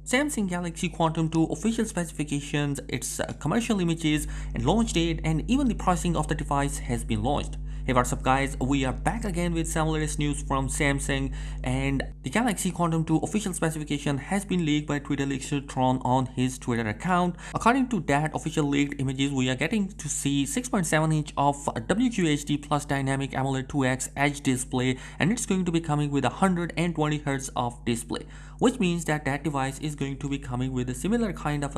Samsung Galaxy Quantum 2 official specifications, its commercial images and launch date, and even the pricing of the device has been launched. Hey, what's up guys, we are back again with some latest news from Samsung, and the Galaxy Quantum 2 official specification has been leaked by Twitter leaker Tron on his Twitter account. According to that official leaked images, we are getting to see 6.7 inch of WQHD plus dynamic AMOLED 2X Edge display, and it's going to be coming with 120 Hz of display, which means that device is going to be coming with a similar kind of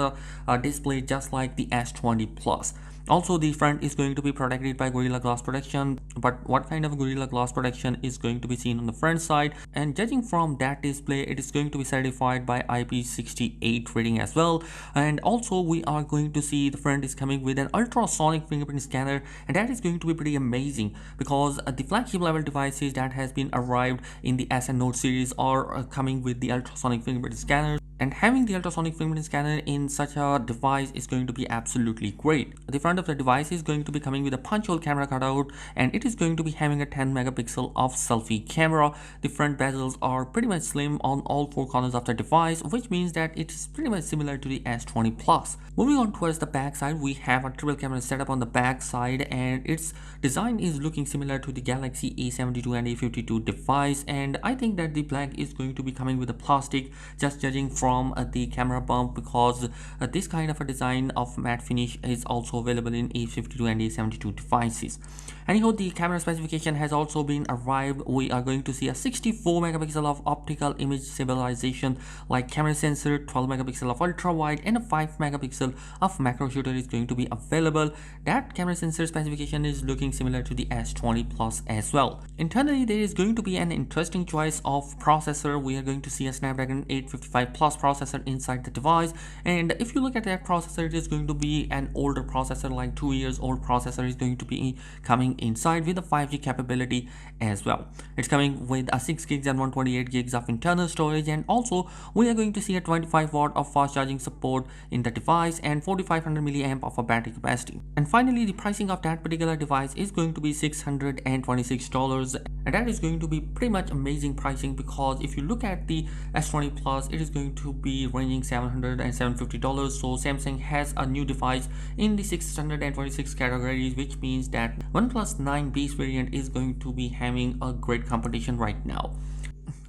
a display just like the S20 Plus. Also, the front is going to be protected by Gorilla Glass protection, but what kind of Gorilla Glass protection is going to be seen on the front side? And judging from that display, it is going to be certified by IP68 rating as well. And also, we are going to see the front is coming with an ultrasonic fingerprint scanner, and that is going to be pretty amazing because the flagship level devices that has been arrived in the S and Note series are coming with the ultrasonic fingerprint scanner. And having the ultrasonic fingerprint scanner in such a device is going to be absolutely great. The front of the device is going to be coming with a punch hole camera cutout, and it is going to be having a 10 megapixel of selfie camera. The front bezels are pretty much slim on all four corners of the device, which means that it is pretty much similar to the S20 Plus. Moving on towards the back side, we have a triple camera setup on the back side, and its design is looking similar to the Galaxy A72 and A52 device, and I think that the black is going to be coming with a plastic, just judging from the camera bump, because this kind of a design of matte finish is also available in A52 and A72 devices. Anyhow, the camera specification has also been arrived. We are going to see a 64 megapixel of optical image stabilization like camera sensor, 12 megapixel of ultra wide, and a 5 megapixel of macro shooter is going to be available. That camera sensor specification is looking similar to the S20 Plus as well. Internally, there is going to be an interesting choice of processor. We are going to see a Snapdragon 855 Plus processor inside the device, and if you look at that processor, it is going to be an older processor, like 2 years old processor is going to be coming inside with a 5G capability as well. It's coming with a 6 gigs and 128 gigs of internal storage, and also we are going to see a 25 watt of fast charging support in the device and 4500 milliamp of a battery capacity. And finally, the pricing of that particular device is going to be $626, and that is going to be pretty much amazing pricing, because if you look at the S20 Plus, it is going to be ranging $700 and $750. So Samsung has a new device in the 626 categories, which means that OnePlus 9 base variant is going to be having a great competition right now.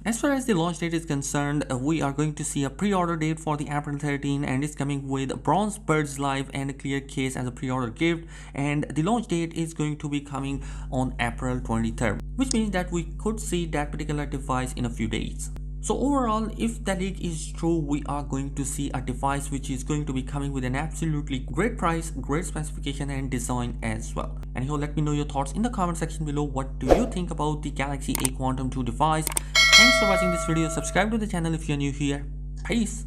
As far as the launch date is concerned, we are going to see a pre-order date for the April 13, and it's coming with bronze Buds Live and a clear case as a pre-order gift, and the launch date is going to be coming on April 23rd, which means that we could see that particular device in a few days. So overall, if the leak is true, we are going to see a device which is going to be coming with an absolutely great price, great specification and design as well. Anyhow, let me know your thoughts in the comment section below. What do you think about the Galaxy A Quantum 2 device? Thanks for watching this video. Subscribe to the channel if you're new here. Peace.